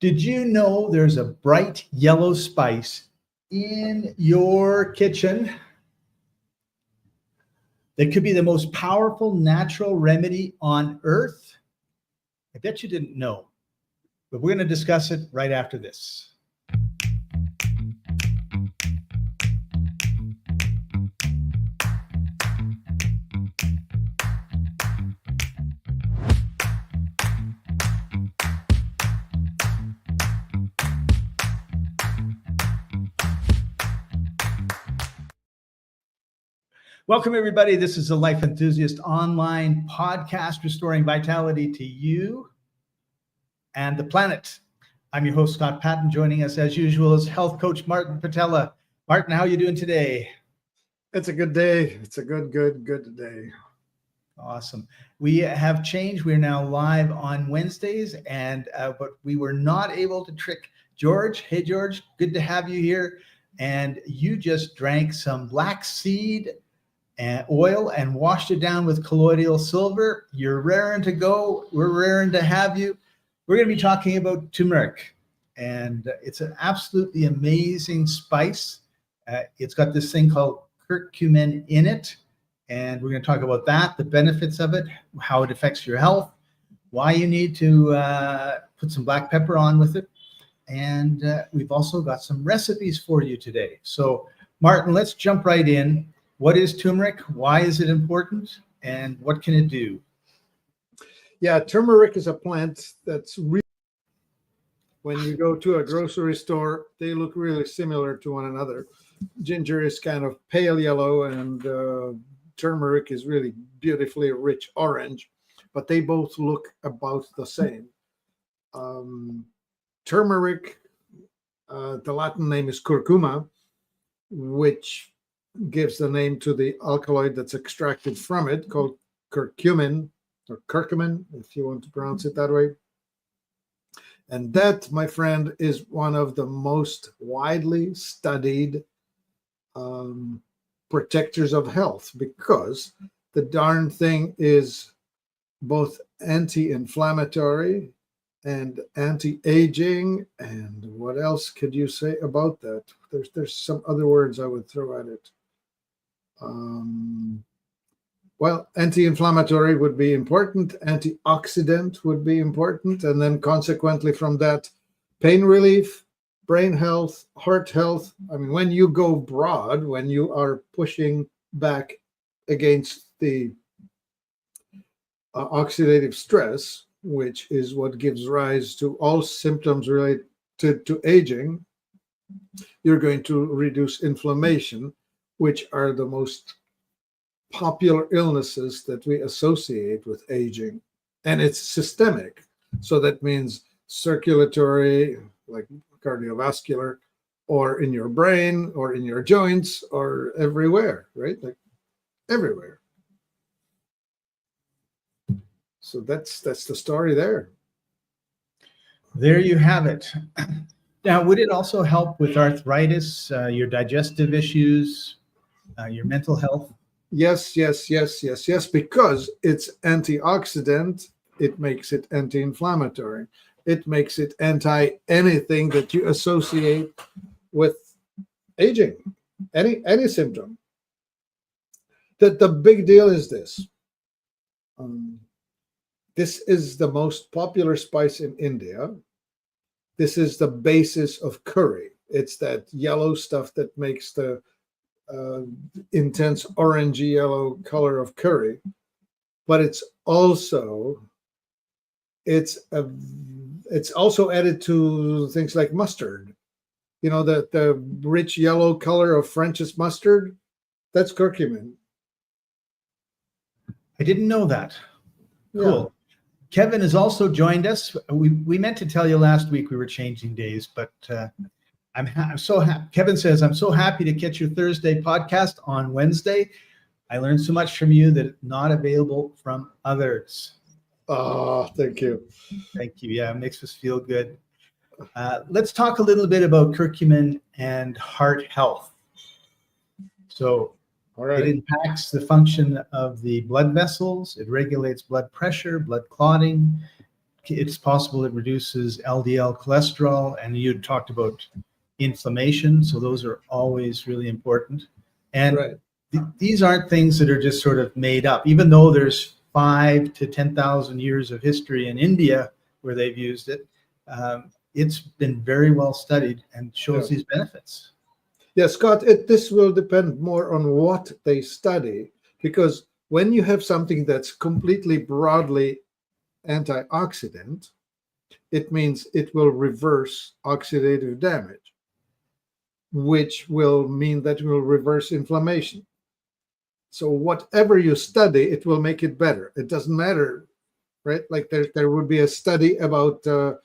Did you know there's a bright yellow spice in your kitchen that could be the most powerful natural remedy on earth? I bet you didn't know, but we're going to discuss it right after this. Welcome, everybody. This is the Life Enthusiast online podcast, restoring vitality to you and the planet. I'm your host, Scott Patton. Joining us, as usual, is health coach Martin Patella. Martin, how are you doing today? It's a good day. It's a good day. Awesome. We have changed. We're now live on Wednesdays, but we were not able to trick George. Hey, George, good to have you here. And you just drank some black seed and oil and washed it down with colloidal silver. You're raring to go. We're raring to have you. We're going to be talking about turmeric, and it's an absolutely amazing spice. It's got this thing called curcumin in it, and we're going to talk about that, the benefits of it, how it affects your health, why you need to put some black pepper on with it, and we've also got some recipes for you today. So, Martin, let's jump right in. What is turmeric? Why is it important? And what can it do? Yeah, turmeric is a plant that's really, when you go to a grocery store, they look really similar to one another. Ginger is kind of pale yellow, and turmeric is really beautifully rich orange, but they both look about the same. Turmeric, the Latin name is curcuma, which gives the name to the alkaloid that's extracted from it, called curcumin, or curcumin, if you want to pronounce it that way. And that, my friend, is one of the most widely studied protectors of health, because the darn thing is both anti-inflammatory and anti-aging. And what else could you say about that? There's some other words I would throw at it. Well, anti-inflammatory would be important, antioxidant would be important, and then consequently from that, pain relief, brain health, heart health. I mean, when you go broad, when you are pushing back against the oxidative stress, which is what gives rise to all symptoms related to aging, you're going to reduce inflammation, which are the most popular illnesses that we associate with aging. And it's systemic. So that means circulatory, like cardiovascular, or in your brain, or in your joints, or everywhere, right? Like everywhere. So that's the story there. There you have it. Now, would it also help with arthritis, your digestive issues, your mental health? Yes, because it's antioxidant, it makes it anti-inflammatory. It makes it anti-anything that you associate with aging, any symptom. That the big deal is this. This is the most popular spice in India. This is the basis of curry. It's that yellow stuff that makes the intense orangey yellow color of curry, but it's also added to things like mustard. You know, the rich yellow color of French's mustard, that's curcumin. I didn't know that. Cool. Yeah. Kevin has also joined us. We meant to tell you last week we were changing days, but I'm so happy. Kevin says, I'm so happy to catch your Thursday podcast on Wednesday. I learned so much from you that it's not available from others. Oh, thank you. Thank you. Yeah, it makes us feel good. Let's talk a little bit about curcumin and heart health. So all right. It impacts the function of the blood vessels. It regulates blood pressure, blood clotting, it's possible it reduces LDL cholesterol, and you talked about inflammation. So those are always really important. And Right. these aren't things that are just sort of made up, even though there's 5 to 10,000 years of history in India where they've used it. It's been very well studied and shows these benefits. Yeah, Scott, this will depend more on what they study, because when you have something that's completely broadly antioxidant, it means it will reverse oxidative damage, which will mean that it will reverse inflammation. So whatever you study, it will make it better. It doesn't matter, right? Like there would be a study about the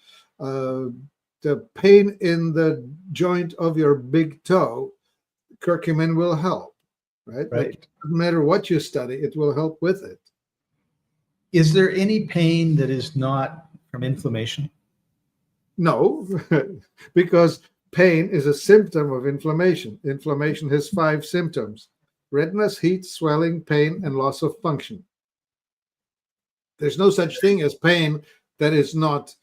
pain in the joint of your big toe. Curcumin will help, right? Like, it doesn't matter what you study, it will help with it. Is there any pain that is not from inflammation? No, because pain is a symptom of inflammation. Inflammation has 5 symptoms: redness, heat, swelling, pain, and loss of function. There's no such thing as pain that is not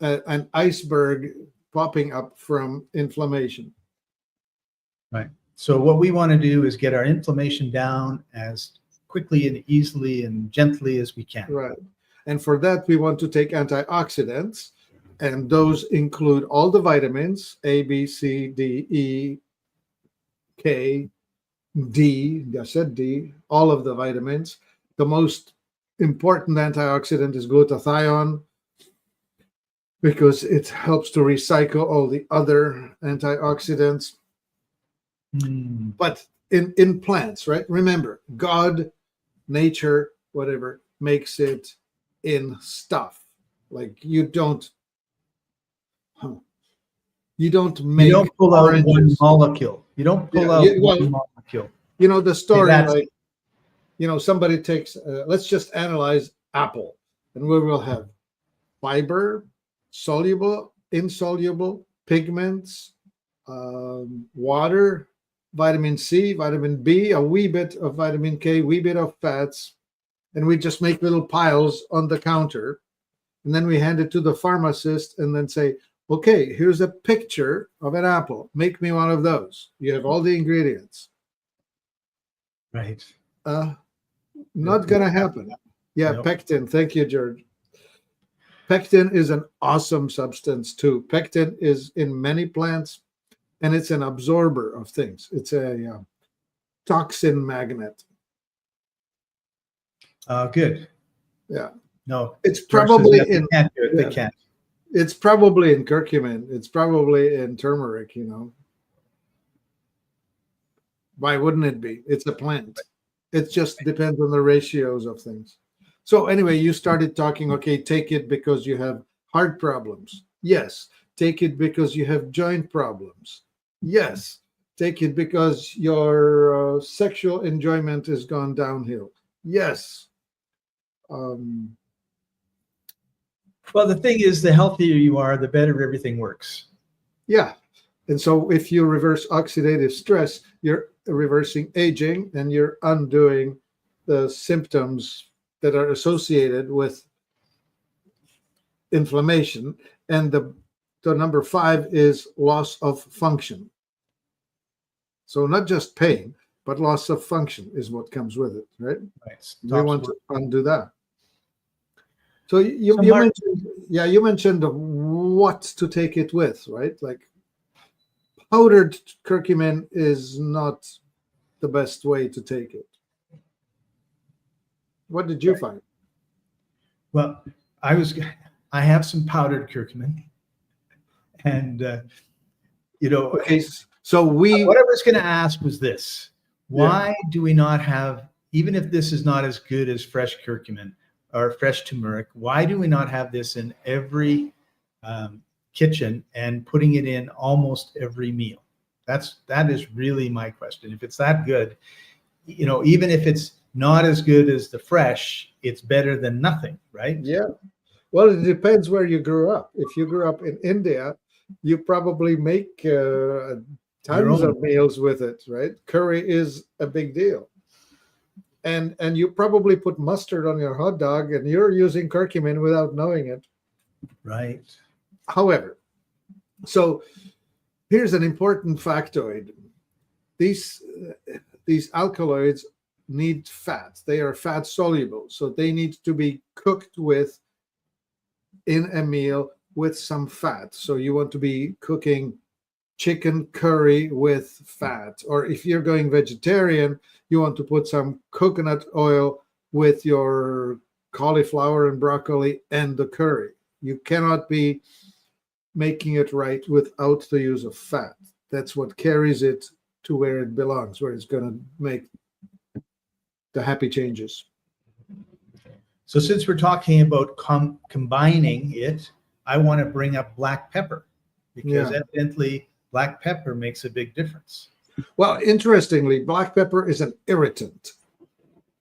an iceberg popping up from inflammation. Right. So what we want to do is get our inflammation down as quickly and easily and gently as we can. Right. And for that, we want to take antioxidants, and those include all the vitamins: A, B, C, D, E, K, D. I said D, all of the vitamins. The most important antioxidant is glutathione, because it helps to recycle all the other antioxidants. But in plants, right? Remember, God, nature, whatever, makes it in stuff. Like you don't make. You don't pull oranges. out one molecule. You don't pull out one molecule. You know the story, like, somebody takes. Let's just analyze apple, and we will have fiber, soluble, insoluble, pigments, water, vitamin C, vitamin B, a wee bit of vitamin K, wee bit of fats, and we just make little piles on the counter, and then we hand it to the pharmacist and then say, okay, here's a picture of an apple. Make me one of those. You have all the ingredients. Right. Not going to happen. Yeah, Nope. Pectin. Thank you, George. Pectin is an awesome substance too. Pectin is in many plants, and it's an absorber of things. It's a toxin magnet. Good. Yeah. No, it's probably in. They can't do it. They can't. It's probably in curcumin. It's probably in turmeric. Why wouldn't it be? It's a plant. It just depends on the ratios of things. So anyway, you started talking, okay, take it because you have heart problems. Yes. Take it because you have joint problems. Yes. Take it because your sexual enjoyment has gone downhill. Yes. Well, the thing is, the healthier you are, the better everything works. Yeah. And so if you reverse oxidative stress, you're reversing aging and you're undoing the symptoms that are associated with inflammation. And the number 5 is loss of function. So not just pain, but loss of function is what comes with it, right? Right. We want to undo that. So you mentioned what to take it with, right? Like powdered curcumin is not the best way to take it. What did you find? Well, I have some powdered curcumin, and okay. So what I was going to ask was this: why do we not have, even if this is not as good as fresh curcumin or fresh turmeric, why do we not have this in every kitchen and putting it in almost every meal? That is really my question. If it's that good, even if it's not as good as the fresh, it's better than nothing, right? Yeah. Well, it depends where you grew up. If you grew up in India, you probably make tons of meals with it, right? Curry is a big deal. and you probably put mustard on your hot dog, and you're using curcumin without knowing it. Right. However, so here's an important factoid. These alkaloids need fat. They are fat soluble, so they need to be cooked with in a meal with some fat. So you want to be cooking chicken curry with fat, or if you're going vegetarian, you want to put some coconut oil with your cauliflower and broccoli and the curry. You cannot be making it right without the use of fat. That's what carries it to where it belongs, where it's going to make the happy changes. So since we're talking about combining it, I want to bring up black pepper, because evidently black pepper makes a big difference. Well, interestingly, black pepper is an irritant.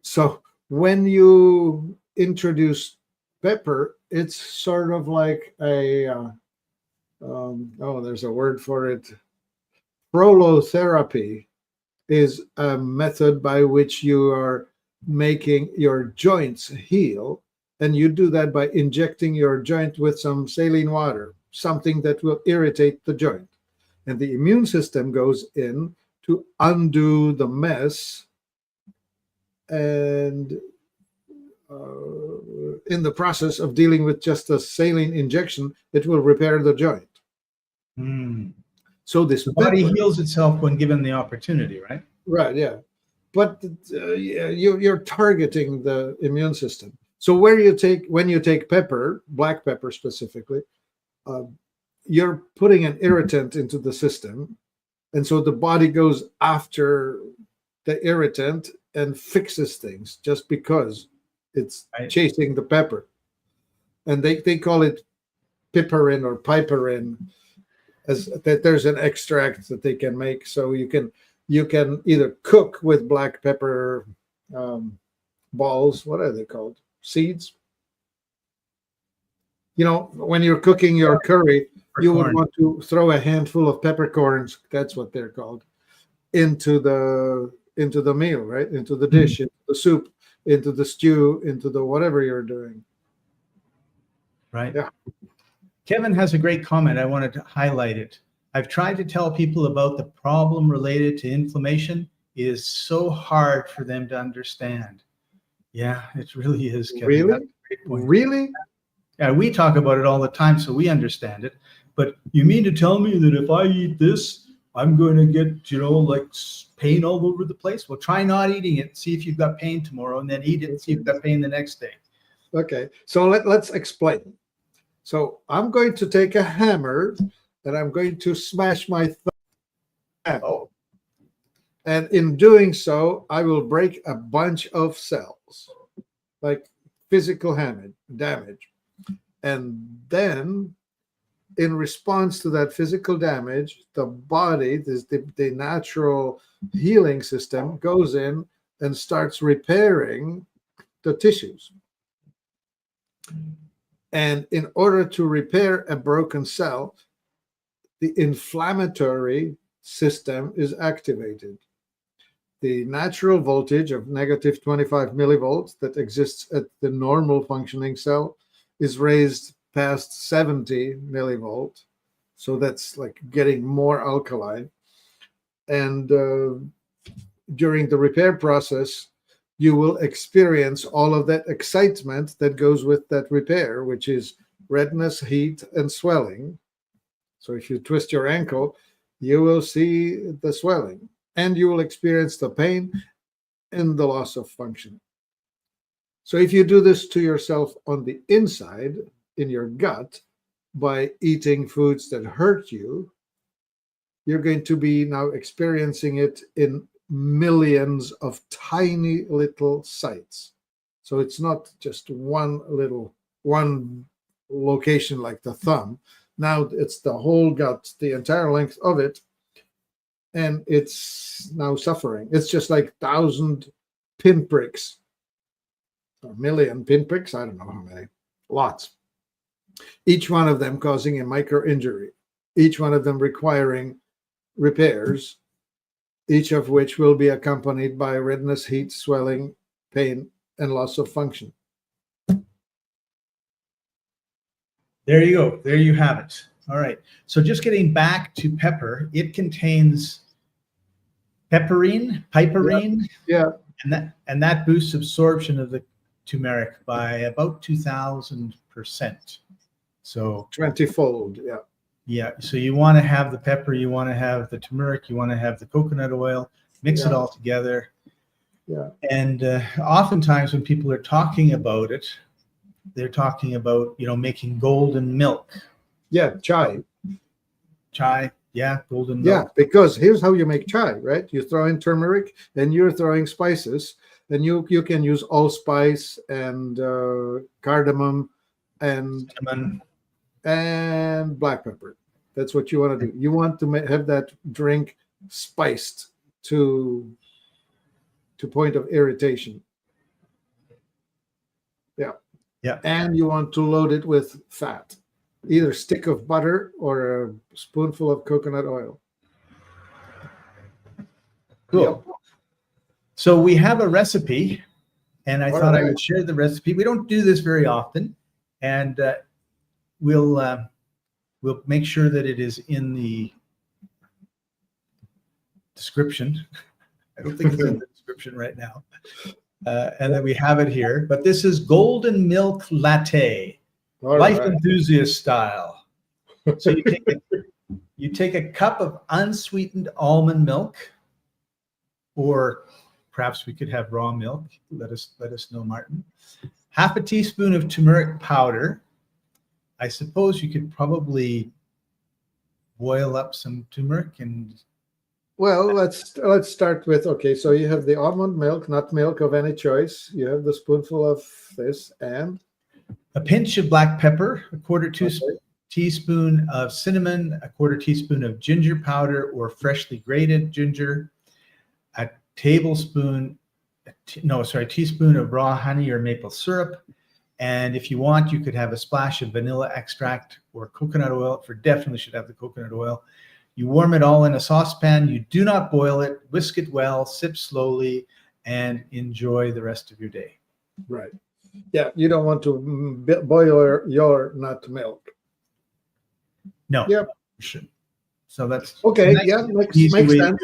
So when you introduce pepper, it's sort of like a, there's a word for it. Prolotherapy is a method by which you are making your joints heal. And you do that by injecting your joint with some saline water, something that will irritate the joint. And the immune system goes in to undo the mess. And in the process of dealing with just a saline injection, it will repair the joint. So this the body heals itself when given the opportunity, right? Right, yeah. But you're targeting the immune system. So when you take pepper, black pepper specifically, you're putting an irritant into the system. And so the body goes after the irritant and fixes things just because it's chasing the pepper. And they call it piperin or piperin, as that there's an extract that they can make. So you can either cook with black pepper balls. What are they called? Seeds. You know, when you're cooking your curry, you would want to throw a handful of peppercorns, that's what they're called, into the meal, right? Into the dish, into the soup, into the stew, into the whatever you're doing. Right. Yeah. Kevin has a great comment. I wanted to highlight it. I've tried to tell people about the problem related to inflammation. It is so hard for them to understand. Yeah, it really is, Kevin. Really? That's a great point. Really? Yeah, we talk about it all the time, so we understand it. But you mean to tell me that if I eat this, I'm going to get, like pain all over the place? Well, try not eating it. See if you've got pain tomorrow, and then eat it and see if you've got pain the next day. Okay, so let's explain. So I'm going to take a hammer and I'm going to smash my thumb. Oh. And in doing so, I will break a bunch of cells, like physical damage. And then in response to that physical damage, the body, the natural healing system, goes in and starts repairing the tissues. And in order to repair a broken cell, the inflammatory system is activated. The natural voltage of negative 25 millivolts that exists at the normal functioning cell is raised past 70 millivolt. So that's like getting more alkaline. And during the repair process, you will experience all of that excitement that goes with that repair, which is redness, heat, and swelling. So if you twist your ankle, you will see the swelling, and you will experience the pain and the loss of function. So if you do this to yourself on the inside, in your gut, by eating foods that hurt you, you're going to be now experiencing it in millions of tiny little sites. So it's not just one location like the thumb. Now it's the whole gut, the entire length of it, and it's now suffering. It's just like 1,000 pinpricks, or 1,000,000 pinpricks, I don't know how many, lots. Each one of them causing a micro injury, each one of them requiring repairs, each of which will be accompanied by redness, heat, swelling, pain and loss of function. There you go. There you have it. All right. So just getting back to pepper, it contains piperine, Yeah. and that boosts absorption of the turmeric by about 2,000%. So 20-fold. Yeah. yeah. So you want to have the pepper, you want to have the turmeric, you want to have the coconut oil, mix it all together. Yeah. And oftentimes when people are talking about it, they're talking about, making golden milk. Yeah. Chai. Yeah, golden Yeah, milk. because here's how you make chai, right? You throw in turmeric and you're throwing spices, and you can use allspice and cardamom and Cinnamon. and black pepper. That's what you want to do. You want to have that drink spiced to point of irritation. Yeah. Yeah. And you want to load it with fat, either stick of butter or a spoonful of coconut oil. Cool. Yep. So we have a recipe, and I thought I right. would share the recipe. We don't do this very often, and we'll make sure that it is in the description. I don't think it's in the description right now. And then we have it here. But this is golden milk latte, Life Enthusiast style. So you take a cup of unsweetened almond milk, or perhaps we could have raw milk. Let us know, Martin. Half a teaspoon of turmeric powder. I suppose you could probably boil up some turmeric and. Well, let's start with, okay, so you have the almond milk, not milk of any choice. You have the spoonful of this and a pinch of black pepper, a quarter teaspoon of cinnamon, a quarter teaspoon of ginger powder or freshly grated ginger, a teaspoon of raw honey or maple syrup. And if you want, you could have a splash of vanilla extract or coconut oil. Definitely should have the coconut oil. You warm it all in a saucepan. You do not boil it. Whisk it well, sip slowly, and enjoy the rest of your day. Right. Yeah, you don't want to boil your nut milk. No. Yep. So that's okay. nice, yeah, makes sense.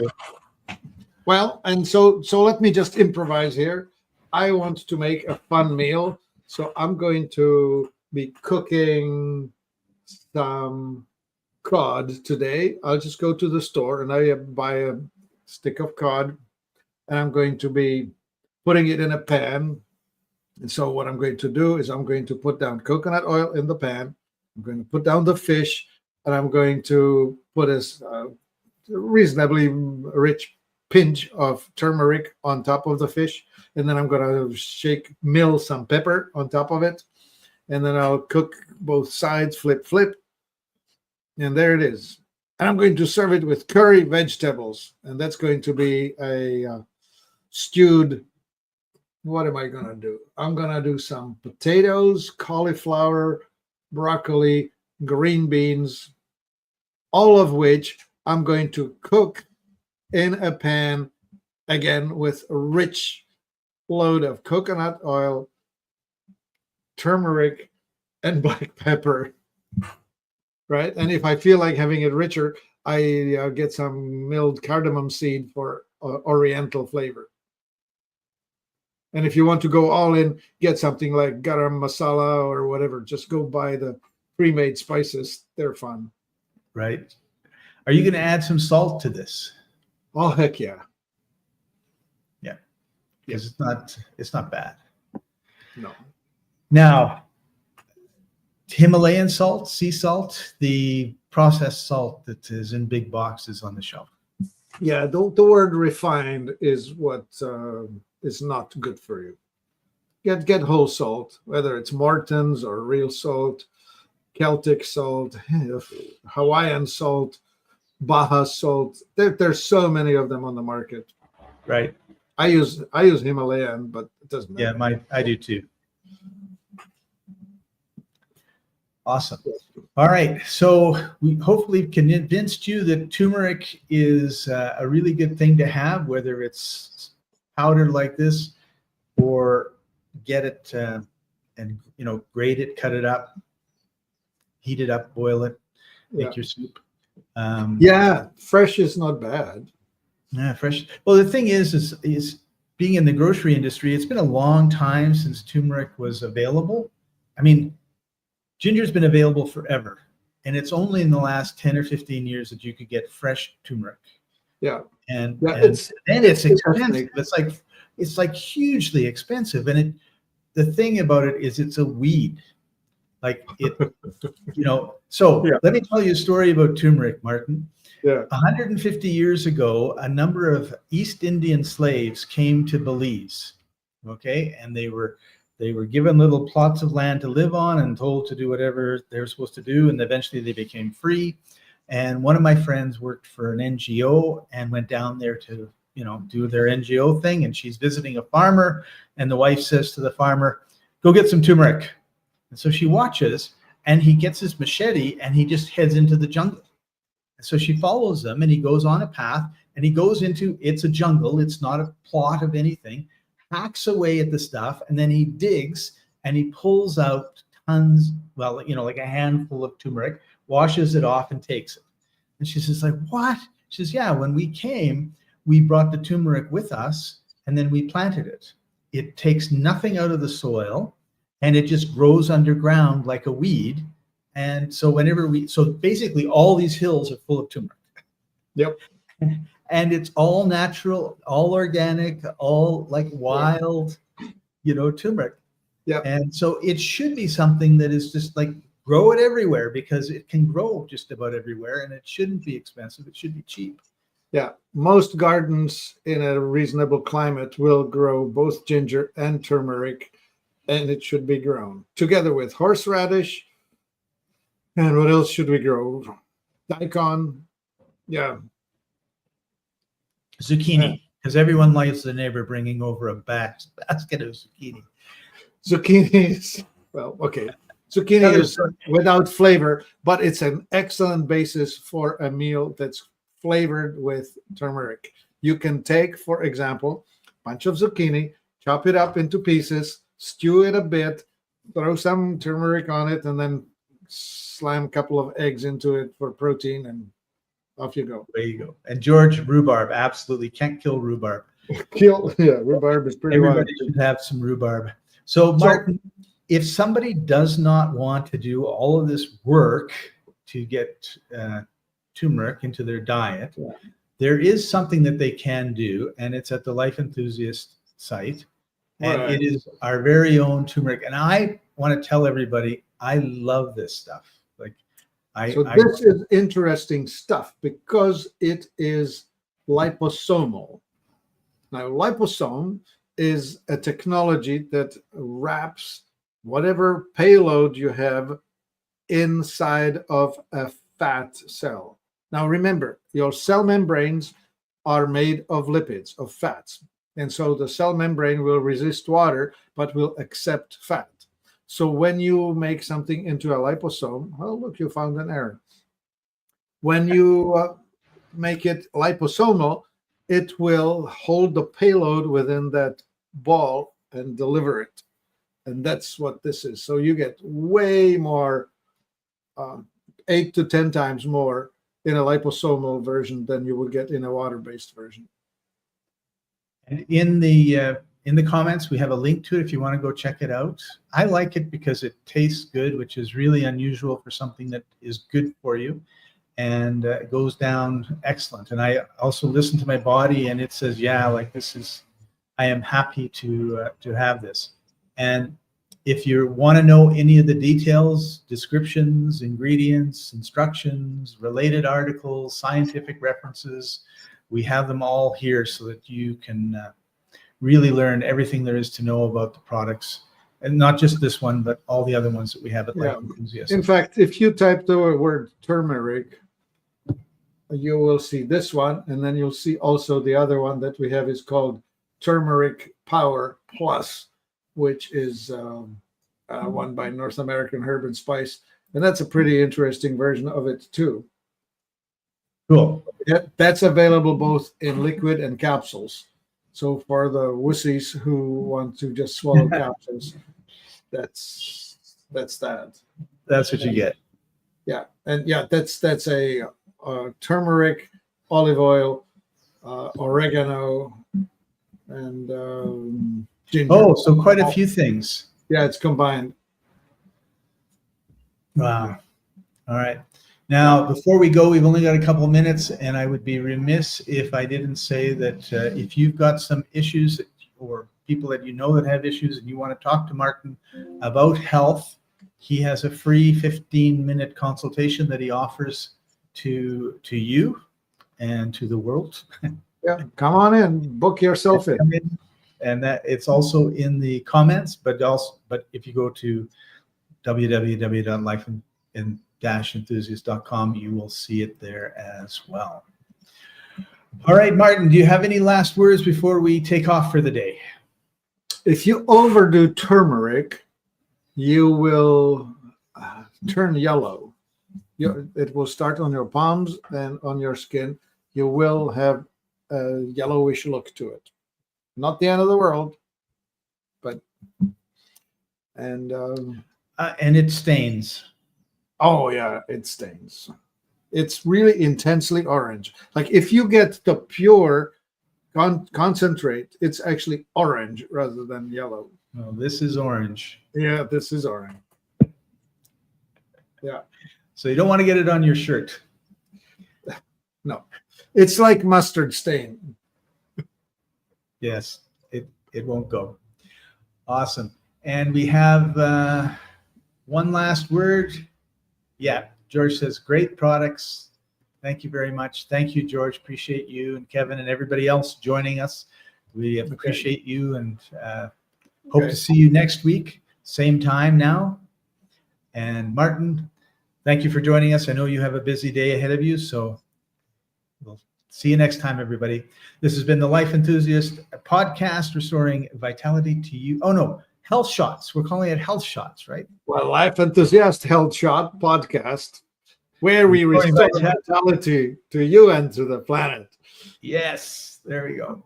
Well, and so let me just improvise here. I want to make a fun meal, so I'm going to be cooking some cod today. I'll just go to the store and I buy a stick of cod, and I'm going to be putting it in a pan. And so what I'm going to do is I'm going to put down coconut oil in the pan. I'm going to put down the fish, and I'm going to put a reasonably rich pinch of turmeric on top of the fish. And then I'm going to mill some pepper on top of it. And then I'll cook both sides, flip. And there it is. And I'm going to serve it with curry vegetables. And that's going to be a stewed. What am I going to do? I'm going to do some potatoes, cauliflower, broccoli, green beans, all of which I'm going to cook in a pan, again, with a rich load of coconut oil, turmeric, and black pepper. Right? And if I feel like having it richer, I get some milled cardamom seed for oriental flavor. And if you want to go all in, get something like garam masala or whatever. Just go buy the pre-made spices. They're fun. Right. Are you going to add some salt to this? Oh, heck yeah. Yeah. Because it's not bad. No. Now, Himalayan salt, sea salt, the processed salt that is in big boxes on the shelf. Yeah, the word refined is what is not good for you. Get whole salt, whether it's Morton's or real salt, Celtic salt, Hawaiian salt, Baja salt. There's so many of them on the market. Right. I use Himalayan, but it doesn't matter. Yeah, I do too. Awesome. All right. So we hopefully convinced you that turmeric is a really good thing to have, whether it's powdered like this or get it and grate it, cut it up, heat it up, boil it, make your soup. Yeah, fresh is not bad. Yeah, fresh. Well, the thing is being in the grocery industry, it's been a long time since turmeric was available. I mean, ginger's been available forever, and it's only in the last 10 or 15 years that you could get fresh turmeric. Yeah. And It's expensive. It's like hugely expensive. And the thing about it is it's a weed. Like it, So let me tell you a story about turmeric, Martin. Yeah. 150 years ago, a number of East Indian slaves came to Belize. Okay, and they were given little plots of land to live on and told to do whatever they're supposed to do, and eventually they became free. And one of my friends worked for an NGO and went down there to do their NGO thing, and she's visiting a farmer, and the wife says to the farmer, "Go get some turmeric." And so she watches, and he gets his machete and he just heads into the jungle. And so she follows him, and he goes on a path, and he goes into, it's a jungle, it's not a plot of anything, hacks away at the stuff, and then he digs and he pulls out tons, like a handful of turmeric, washes it off and takes it. And she says, like, what? She says, yeah, when we came, we brought the turmeric with us, and then we planted it. It takes nothing out of the soil, and it just grows underground like a weed. And so basically all these hills are full of turmeric. Yep. And it's all natural, all organic, all like wild, turmeric. Yeah. And so it should be something that is just like grow it everywhere, because it can grow just about everywhere, and it shouldn't be expensive. It should be cheap. Yeah. Most gardens in a reasonable climate will grow both ginger and turmeric, and it should be grown together with horseradish. And what else should we grow? Daikon. Yeah. Zucchini, because everyone likes the neighbor bringing over a basket of zucchini. Zucchini is, zucchini is without flavor, but it's an excellent basis for a meal that's flavored with turmeric. You can take, for example, a bunch of zucchini, chop it up into pieces, stew it a bit, throw some turmeric on it, and then slam a couple of eggs into it for protein, and off you go. There you go. And George, rhubarb, absolutely can't kill rhubarb. Rhubarb is pretty wild. Everybody should have some rhubarb. So, Martin, if somebody does not want to do all of this work to get turmeric into their diet, there is something that they can do, and it's at the Life Enthusiast site. And it is our very own turmeric. And I want to tell everybody, I love this stuff. This is interesting stuff because it is liposomal. Now, liposome is a technology that wraps whatever payload you have inside of a fat cell. Now, remember, your cell membranes are made of lipids, of fats. And so the cell membrane will resist water, but will accept fat. So when you make something into a liposome, oh, look, you found an error. When you make it liposomal, it will hold the payload within that ball and deliver it. And that's what this is. So you get way more, 8 to 10 times more in a liposomal version than you would get in a water-based version. And in the comments, we have a link to it if you want to go check it out. I like it because it tastes good, which is really unusual for something that is good for you, and it goes down excellent. And I also listen to my body, and it says, yeah, like I am happy to have this. And if you want to know any of the details, descriptions, ingredients, instructions, related articles, scientific references, we have them all here so that you can really learn everything there is to know about the products, and not just this one, but all the other ones that we have at Life Enthusiast. In fact, if you type the word turmeric, you will see this one, and then you'll see also the other one that we have is called Turmeric Power Plus, which is one by North American Herb and Spice, and that's a pretty interesting version of it too. Cool. That's available both in liquid and capsules. So for the wussies who want to just swallow capsules, that's that. That's what you get. Yeah, and yeah, that's a turmeric, olive oil, oregano, and ginger. Oh, so quite a few things. Yeah, it's combined. Wow. All right. Now, before we go, we've only got a couple of minutes, and I would be remiss if I didn't say that if you've got some issues or people that you know that have issues and you want to talk to Martin about health, he has a free 15-minute consultation that he offers to you and to the world. Yeah, come on in, book yourself in. And that it's also in the comments, but if you go to www.life-enthusiast.com, you will see it there as well. All right, Martin, do you have any last words before we take off for the day? If you overdo turmeric, you will turn yellow. It will start on your palms and on your skin. You will have a yellowish look to it. Not the end of the world, but and it stains. Oh yeah, it stains. It's really intensely orange. Like if you get the pure concentrate, it's actually orange rather than yellow. Oh, this is orange. Yeah, this is orange. Yeah. So you don't want to get it on your shirt. No, it's like mustard stain. Yes, it won't go. Awesome. And we have one last word. Yeah, George says, great products. Thank you very much. Thank you, George. Appreciate you and Kevin and everybody else joining us. We appreciate you and hope to see you next week, same time now. And Martin, thank you for joining us. I know you have a busy day ahead of you, so we'll see you next time, everybody. This has been the Life Enthusiast Podcast, restoring vitality to you. Oh, no, health shots. We're calling it health shots, right? Well, Life Enthusiast Health Shot Podcast, where we restore vitality to you and to the planet. Yes, there we go.